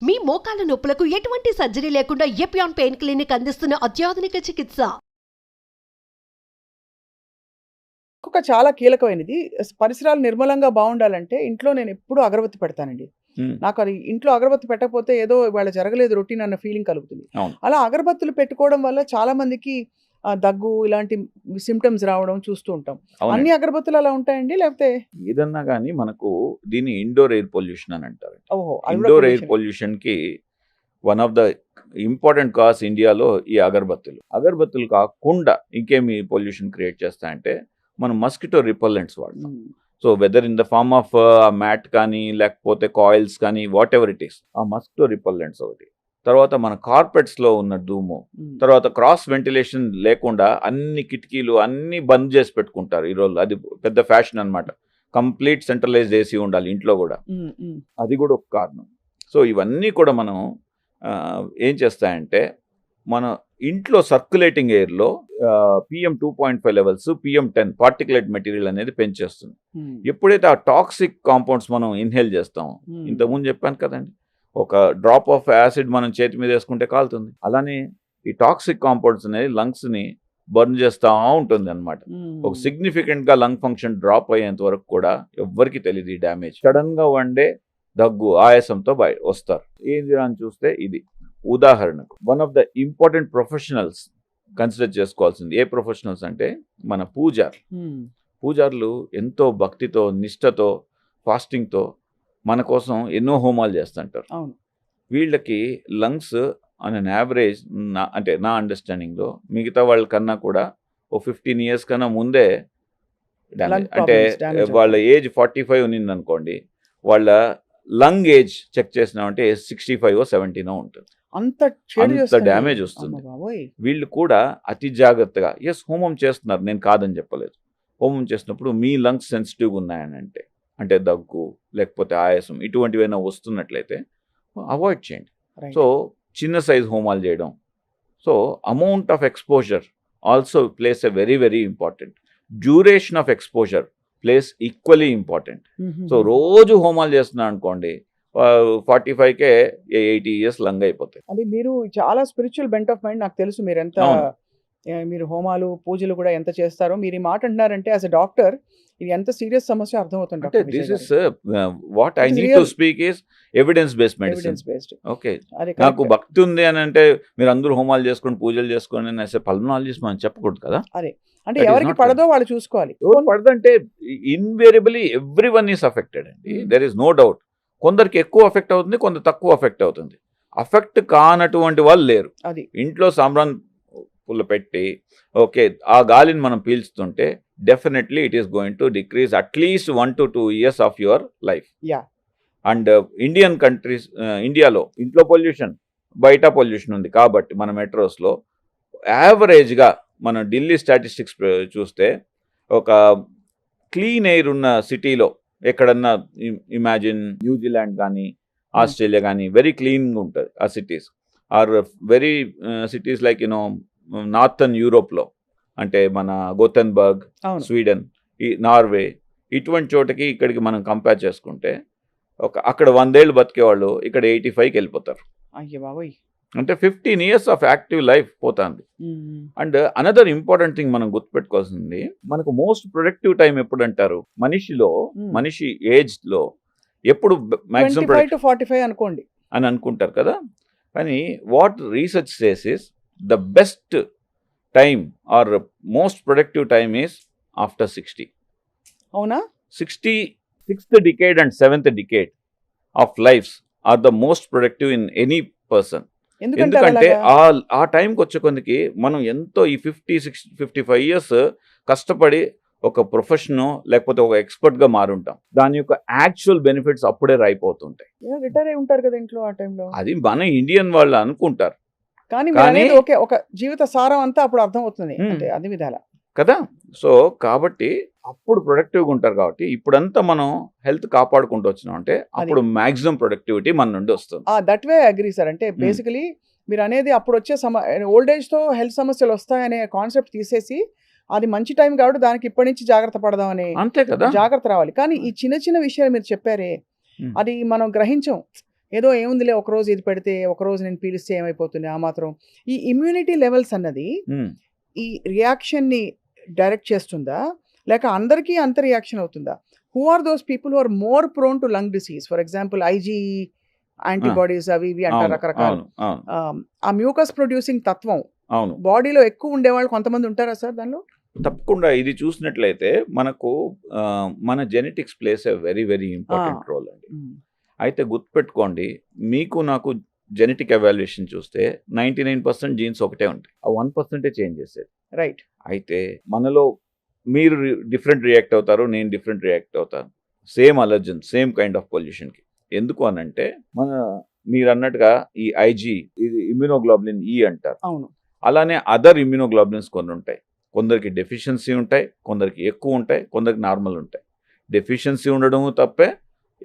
మీ మోకాల నొప్పులకు ఎటువంటి సర్జరీ లేకుండా ఎపియాన్ పెయిన్ క్లినిక్ అందిస్తున్న అత్యాధునిక చికిత్స. ఇంకొక చాలా కీలకమైనది పరిసరాలు నిర్మలంగా బాగుండాలంటే ఇంట్లో నేను ఎప్పుడూ అగరబత్తి పెడతానండి. నాకు అది ఇంట్లో అగరబత్తి పెట్టకపోతే ఏదో ఇవాళ జరగలేదు రొటీన్ అన్న ఫీలింగ్ కలుగుతుంది. అలా అగరబత్తులు పెట్టుకోవడం వల్ల చాలా మందికి దగ్గు ఇలాంటి సిమ్టమ్స్ రావడం చూస్తూ ఉంటాం. అన్ని అగరబత్తులు అలా ఉంటాయండి లేకపోతే ఏదన్నా కానీ మనకు దీన్ని ఇండోర్ ఎయిర్ పొల్యూషన్ అని అంటారు. ఓహో ఇండోర్ ఎయిర్ పొల్యూషన్ కి one of the important cause ఇండియాలో ఈ అగరబత్తులు కాకుండా ఇంకేమి పొల్యూషన్ క్రియేట్ చేస్తాయంటే మనం మస్కిటో రిపల్లెంట్స్ వాడతాం. So whether in the form of mat కానీ లేకపోతే కాయిల్స్ కానీ వాట్ ఎవర్ ఇట్ ఈస్, ఆ మస్కిటో రిపల్లెంట్స్ ఒకటి. తర్వాత మన కార్పెట్స్లో ఉన్న ధూము, తర్వాత క్రాస్ వెంటిలేషన్ లేకుండా అన్ని కిటికీలు అన్నీ బంద్ చేసి పెట్టుకుంటారు ఈరోజు. అది పెద్ద ఫ్యాషన్ అనమాట. కంప్లీట్ సెంట్రలైజ్డ్ ఏసీ ఉండాలి ఇంట్లో కూడా, అది కూడా ఒక కారణం. సో ఇవన్నీ కూడా మనం ఏం చేస్తాయంటే మన ఇంట్లో సర్క్యులేటింగ్ ఎయిర్లో PM2.5 levels, PM10 particulate material అనేది పెంచేస్తుంది. ఎప్పుడైతే ఆ టాక్సిక్ కాంపౌండ్స్ మనం ఇన్హేల్ చేస్తామో, ఇంతకుముందు చెప్పాను కదండి, ఒక డ్రాప్ ఆఫ్ యాసిడ్ మనం చేతి మీద వేసుకుంటే కాలుతుంది. అలానే ఈ టాక్సిక్ కాంపౌండ్స్ అనేది లంగ్స్ని బర్న్ చేస్తూ ఉంటుంది అనమాట. ఒక సిగ్నిఫికెంట్గా లంగ్ ఫంక్షన్ డ్రాప్ అయ్యేంత వరకు కూడా ఎవ్వరికి తెలియదు ఈ డ్యామేజ్. సడన్గా వన్డే దగ్గు ఆయాసంతో వస్తారు. ఏంది అని చూస్తే ఇది ఉదాహరణకు one of the important professionals consider చేసుకోవాల్సింది. ఏ ప్రొఫెషనల్స్ అంటే మన పూజారులు ఎంతో భక్తితో నిష్టతో ఫాస్టింగ్తో మన కోసం ఎన్నో హోమాలు చేస్తుంటారు. వీళ్ళకి లంగ్స్ ఆన్ అన్ యావరేజ్ అంటే నా అండర్స్టాండింగ్లో మిగతా వాళ్ళ కన్నా కూడా ఓ 15 years కన్నా ముందే డ్యామేజ్. అంటే వాళ్ళ ఏజ్ 45 ఉన్నింది అనుకోండి, వాళ్ళ లంగ్ ఏజ్ చెక్ చేసినామంటే 65 or 70 ఉంటుంది. అంత డ్యామేజ్ వస్తుంది. వీళ్ళు కూడా అతి జాగ్రత్తగా హోమం చేస్తున్నారు, నేను కాదని చెప్పలేదు. హోమం చేసినప్పుడు మీ లంగ్స్ సెన్సిటివ్గా ఉన్నాయని అంటే దగ్గు లేకపోతే ఆయాసం ఇటువంటివైనా వస్తున్నట్లయితే అవాయిడ్ చేయండి. సో చిన్న సైజ్ హోమాలు చేయడం. So amount of exposure also place a very very important. Duration of exposure place equally important. So రోజు హోమాలు చేస్తున్నా అనుకోండి, 45కే 80 years లంగ్ అయిపోతాయి. అది మీరు చాలా స్పిరిచువల్ బెంట్ ఆఫ్ మైండ్. నాకు తెలుసు మీరు ఎంత మీరు హోమాలు పూజలు కూడా ఎంత చేస్తారో. మీరు ఈ మాట అంటున్నారంటే యాజ్ ఎ డాక్టర్ ఇది ఎంత సీరియస్ సమస్య అర్థమవుతుంది. అంటే this is what I need to speak is evidence based medicine. Okay, నాకు భక్తి ఉంది అని అంటే మీరు అందరూ హోమాలు చేసుకొని పూజలు చేసుకొని అనే పల్మనాలజిస్ట్ మనం చెప్పకూడదు కదా. అదే అంటే ఎవరికి పడదో వాళ్ళు చూసుకోవాలి. పడదంటే ఇన్వేరియబుల్లీ ఎవ్రీవన్ ఈస్ అఫెక్టెడ్ అండి. There is no doubt. కొందరికి ఎక్కువ అఫెక్ట్ అవుతుంది, కొందరు తక్కువ అఫెక్ట్ అవుతుంది. అఫెక్ట్ కానటువంటి వాళ్ళు లేరు. అది ఇంట్లో సాంబ్రాన్ పుల్ల పెట్టి ఓకే ఆ గాలిని మనం పీల్చుతుంటే definitely it is going to decrease అట్లీస్ట్ 1 to 2 years of your life. And Indian countries, ఇండియాలో ఇంట్లో పొల్యూషన్ బయట పొల్యూషన్ ఉంది కాబట్టి మన మెట్రోస్లో యావరేజ్గా మన ఢిల్లీ స్టాటిస్టిక్స్ చూస్తే ఒక క్లీన్ ఎయిర్ ఉన్న సిటీలో ఎక్కడన్నా ఇమాజిన్ న్యూజిలాండ్ కానీ ఆస్ట్రేలియా కానీ వెరీ క్లీన్గా ఉంటుంది ఆ cities. Or very cities like northern యూరోప్లో అంటే మన గోథెన్బర్గ్, స్వీడన్, ఈ నార్వే ఇటువంటి చోటకి ఇక్కడికి మనం కంపేర్ చేసుకుంటే అక్కడ 100 years బతికేవాళ్ళు ఇక్కడ 85కి వెళ్ళిపోతారు. అంటే 15 years ఆఫ్ యాక్టివ్ లైఫ్ పోతుంది. అండ్ అనదర్ ఇంపార్టెంట్ థింగ్ మనం గుర్తుపెట్టుకోవాల్సింది, మనకు మోస్ట్ ప్రొడక్టివ్ టైం ఎప్పుడు అంటారు మనిషి ఏజ్ లో ఎప్పుడు మాక్సిమం 25 to 45 అనుకోండి అని అనుకుంటారు కదా. కానీ what research says is the best time or most productive time is after 60. అవునా? 66th decade and 7th decade of lives are the most productive in any person. ఎందుకంటే ఆ టైంకి వచ్చే కొందికి మనం ఎంతో ఈ 50-55 years కష్టపడి ఒక ప్రొఫెషనో లేకపోతే ఒక ఎక్స్పర్ట్గా మారుంటాం. దాని యొక్క యాక్చువల్ బెనిఫిట్స్ అప్పుడే రైపోతుంటాయి. రిటైర్ అయి ఉంటారు కదా ఇంట్లో ఆ టైంలో. అది మన ఇండియన్ వాళ్ళు అనుకుంటారు, కానీ ఒక జీవిత సారం అంతా అప్పుడు అర్థం అవుతుంది అన్ని విధాల కదా. సో కాబట్టి అప్పుడు ప్రొడక్టివ్గా ఉంటారు. కాబట్టి ఇప్పుడంతా మనం హెల్త్ కాపాడుకుంటూ వచ్చినాం అంటే అప్పుడు మాక్సిమం ప్రొడక్టివిటీ మన నుండి వస్తుంది. That way agree sir. అంటే బేసికలీ మీరు అనేది అప్పుడు వచ్చే ఓల్డ్ ఏజ్తో హెల్త్ సమస్యలు వస్తాయనే కాన్సెప్ట్ తీసేసి అది మంచి టైం కాబట్టి దానికి ఇప్పటి నుంచి జాగ్రత్త పడదామని, అంతే కదా, జాగ్రత్త రావాలి. కానీ ఈ చిన్న చిన్న విషయాలు మీరు చెప్పారే అది మనం గ్రహించాం. ఏదో ఏముందిలే ఒకరోజు ఇది పెడితే ఒకరోజు నేను పీలిస్తే ఏమైపోతుంది ఆ మాత్రం. ఈ ఇమ్యూనిటీ లెవెల్స్ అన్నది ఈ రియాక్షన్ని డైరెక్ట్ చేస్తుందా? లేక అందరికీ అంత రియాక్షన్ అవుతుందా? Who are those people who are more prone to lung disease? For example IgE antibodies అవి ఇవి అంటారు రకరకాలు. ఆ మ్యూకస్ ప్రొడ్యూసింగ్ తత్వం అవును బాడీలో ఎక్కువ ఉండేవాళ్ళు కొంతమంది ఉంటారా సార్ దానిలో? తప్పకుండా ఇది చూసినట్లయితే మనకు మన genetics plays a very very important role అండి. అయితే గుర్తుపెట్టుకోండి, మీకు నాకు జెనెటిక్ ఎవాల్యుయేషన్ చూస్తే 99% జీన్స్ ఒకటే ఉంటాయి, ఆ 1% చేంజ్ చేసేది. రైట్. అయితే మనలో మీరు డిఫరెంట్ రియాక్ట్ అవుతారు, నేను డిఫరెంట్ రియాక్ట్ అవుతాను. Same allergen, same kind of పొల్యూషన్కి. ఎందుకు అనంటే మీరు అన్నట్టుగా ఈ ఐజీ, ఇది ఇమ్యూనోగ్లోబులిన్ ఈ అంటారు. అవును. అలానే అదర్ ఇమ్యూనోగ్లోబులిన్స్ కొన్ని ఉంటాయి. కొందరికి డెఫిషియన్సీ ఉంటాయి, కొందరికి ఎక్కువ ఉంటాయి, కొందరికి నార్మల్ ఉంటాయి. డెఫిషియన్సీ ఉండడము తప్పే,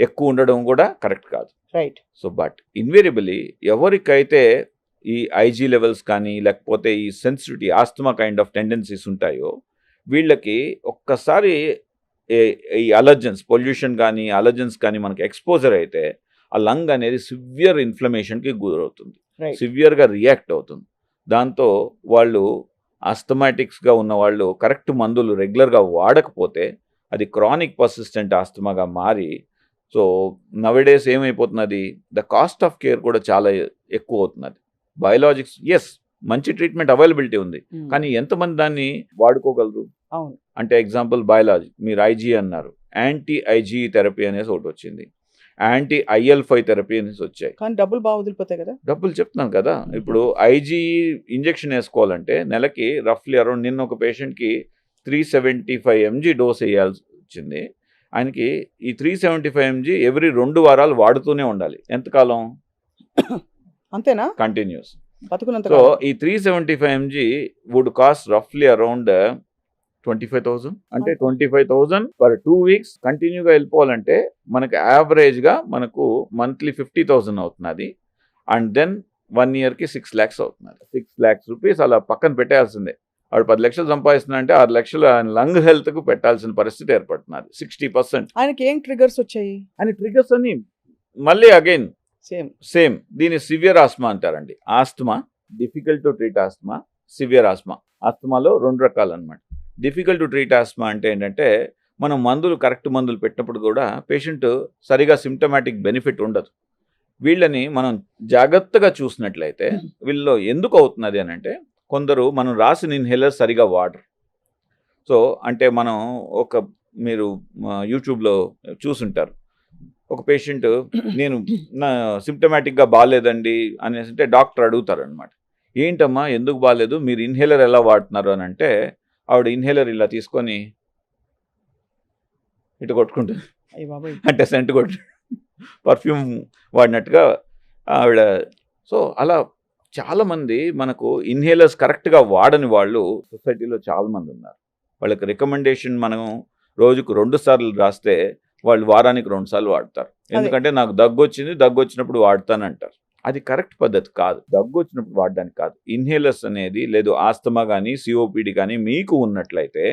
ఎక్కువ ఉండడం కూడా కరెక్ట్ కాదు. రైట్. సో బట్ ఇన్వేరియబుల్లీ ఎవరికైతే ఈ ఐజీ లెవెల్స్ కానీ లేకపోతే ఈ sensitivity asthma kind of tendencies ఉంటాయో వీళ్ళకి ఒక్కసారి ఈ అలర్జన్స్, పొల్యూషన్ కానీ అలర్జన్స్ కానీ మనకి ఎక్స్పోజర్ అయితే ఆ లంగ్ అనేది సివియర్ ఇన్ఫ్లమేషన్కి గురవుతుంది, సివియర్గా రియాక్ట్ అవుతుంది. దాంతో వాళ్ళు ఆస్తమాటిక్స్గా ఉన్న వాళ్ళు కరెక్ట్ మందులు రెగ్యులర్గా వాడకపోతే అది క్రానిక్ పర్సిస్టెంట్ ఆస్తమాగా మారి, సో నవేడేస్ ఏమైపోతున్నది, ద కాస్ట్ ఆఫ్ కేర్ కూడా చాలా ఎక్కువ అవుతున్నది. బయోలాజిక్స్ ఎస్ మంచి ట్రీట్మెంట్ అవైలబిలిటీ ఉంది, కానీ ఎంతమంది దాన్ని వాడుకోగలరు? అవును. అంటే ఎగ్జాంపుల్ బయాలజీ, మీరు ఐజీ అన్నారు, యాంటీ ఐజీ థెరపీ అనేసి ఒకటి వచ్చింది, యాంటీ IL-5 థెరపీ అనేసి వచ్చాయి. కానీ డబ్బులు బాగా వదిలిపోతాయి కదా. డబ్బులు చెప్తున్నాను కదా. ఇప్పుడు ఐజీ ఇంజెక్షన్ వేసుకోవాలంటే నెలకి రఫ్లీ అరౌండ్, నిన్న ఒక పేషెంట్కి 375 mg డోస్ వేయాల్సి వచ్చింది. ఆయనకి ఈ 375 mg ఎవ్రీ 2 వారాలు వాడుతూనే ఉండాలి. ఎంతకాలం? అంతేనా? కంటిన్యూస్. బతుకున్నంత. సో ఈ 375 mg వుడ్ కాస్ట్ రఫ్లీ అరౌండ్ 25,000. అంటే 25,000 పర్ 2 weeks కంటిన్యూగా వెళ్ళిపోవాలంటే మనకు యావరేజ్గా మనకు మంత్లీ 50,000 అవుతున్నది. అండ్ దెన్ 1 yearకి 6 lakhs అవుతున్నది. 6 lakhs రూపీస్ అలా పక్కన పెట్టాల్సిందే. వాడు 10 లక్షలు సంపాదిస్తున్నా 6 లక్షలు ఆయన లంగ్ హెల్త్కు పెట్టాల్సిన పరిస్థితి ఏర్పడుతున్నది. 60%. ఆయనకి ఏం ట్రిగర్స్ వచ్చాయి? ఆయన ట్రిగర్స్ అని మళ్ళీ అగైన్ సేమ్ దీన్ని సివియర్ ఆస్మా అంటారండి. Asthma, difficult to treat asthma, severe asthma. ఆస్తమాలో 2 రకాలు అనమాట. డిఫికల్ట్ టు ట్రీట్ ఆస్మా అంటే ఏంటంటే మనం మందులు కరెక్ట్ మందులు పెట్టినప్పుడు కూడా పేషెంట్ సరిగా సిమ్టమాటిక్ బెనిఫిట్ ఉండదు. వీళ్ళని మనం జాగ్రత్తగా చూసినట్లయితే వీళ్ళలో ఎందుకు అవుతున్నది అని అంటే, కొందరు మనం రాసిన ఇన్హేలర్ సరిగా వాడరు. సో అంటే మనం మీరు యూట్యూబ్లో చూసుంటారు, ఒక పేషెంట్ నేను నా సిమ్టమాటిక్గా బాగాలేదండి అనేసి అంటే డాక్టర్ అడుగుతారు అనమాట, ఏంటమ్మా ఎందుకు బాగాలేదు, మీరు ఇన్హేలర్ ఎలా వాడుతున్నారు అని అంటే ఆవిడ ఇన్హేలర్ ఇలా తీసుకొని ఇటు కొట్టుకుంటుంది, అంటే సెంట్ కొట్టు పర్ఫ్యూమ్ వాడినట్టుగా ఆవిడ. సో అలా చాలామంది మనకు ఇన్హేలర్స్ కరెక్ట్గా వాడని వాళ్ళు సొసైటీలో చాలామంది ఉన్నారు. వాళ్ళకి రికమెండేషన్ మనం రోజుకు 2 సార్లు రాస్తే వాళ్ళు వారానికి 2 సార్లు వాడతారు. ఎందుకంటే నాకు దగ్గు వచ్చినప్పుడు వాడతానంటారు. అది కరెక్ట్ పద్ధతి కాదు. దగ్గు వచ్చినప్పుడు వాడడానికి కాదు. ఇన్హేలర్స్ అనేది లేదు ఆస్తమా కానీ సిఓపిడి కానీ మీకు ఉన్నట్లయితే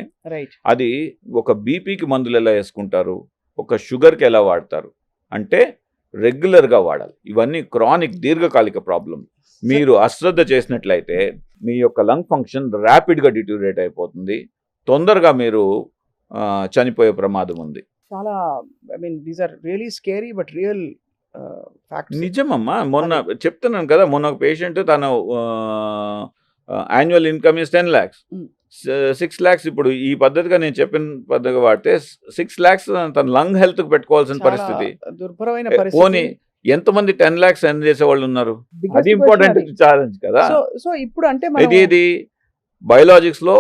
అది ఒక బీపీకి మందులు ఎలా వేసుకుంటారు, ఒక షుగర్కి ఎలా వాడతారు అంటే రెగ్యులర్గా వాడాలి. ఇవన్నీ క్రానిక్ దీర్ఘకాలిక ప్రాబ్లం. మీరు అశ్రద్ధ చేసినట్లయితే మీ యొక్క లంగ్ ఫంక్షన్ ర్యాపిడ్గా డిటోరియేట్ అయిపోతుంది, తొందరగా మీరు చనిపోయే ప్రమాదం ఉంది. చాలా these are really scary but real facts. నిజమమ్మా. మొన్న చెప్తున్నాను కదా, మొన్న ఒక పేషెంట్ తన annual income is 10 lakhs, 6 lakhs ఇప్పుడు ఈ పద్ధతిగా నేను చెప్పిన పద్ధతిగా వాడితే 6 lakhs తన లంగ్ హెల్త్కి పెట్టుకోవాల్సిన పరిస్థితి. దుర్భరమైన పోనీ ఎంతమంది 10 lakhs ఎర్న్ చేసే వాళ్ళు ఉన్నారు? అది ఇంపార్టెంట్ ఛాలెంజ్ కదా. సో ఇప్పుడు అంటే ఇది బయోలాజిక్స్ లో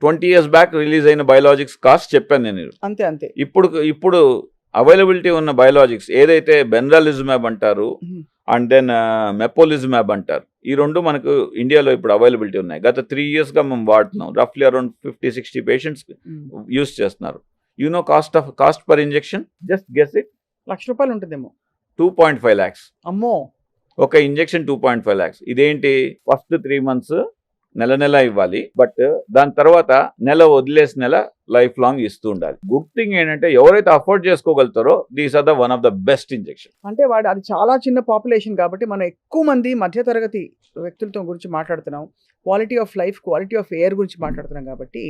20 years బ్యాక్ రిలీజ్ అయిన బయోలాజిక్స్ కాస్ట్ చెప్పాను నేను. అంతే. ఇప్పుడు అవైలబిలిటీ ఉన్న బయోలాజిక్స్ ఏదైతే బెన్రాలిజుమాబ్ అంటారు అండ్ దెన్ మెపోలిజుమాబ్ అంటారు, ఈ 2 మనకు ఇండియాలో ఇప్పుడు అవైలబిలిటీ ఉన్నాయి. గత 3 yearsగా మేము వాడుతున్నాం. రఫ్లీ అరౌండ్ 50-60 పేషెంట్స్ యూస్ చేస్తున్నారు. Cost per injection just guess it, ₹1,00,000 ఉంటుందేమో. 2.5 lakhs. అమ్మో. ఒక ఇంజెక్షన్ 2.5 lakhs. ఇదేంటి, ఫస్ట్ 3 months నెల నెల ఇవ్వాలి, బట్ దాని తర్వాత నెల వదిలేసి నెల లైఫ్ లాంగ్ ఇస్తూ ఉండాలి. గుడ్ థింగ్ ఏంటంటే ఎవరైతే అఫోర్డ్ చేసుకోగలుగుతారో these are the one of the best injection. అంటే వాడు అది చాలా చిన్న పాపులేషన్ కాబట్టి మనం ఎక్కువ మంది మధ్యతరగతి వ్యక్తులతో గురించి మాట్లాడుతున్నాం, quality of life, quality of air గురించి మాట్లాడుతున్నాం కాబట్టి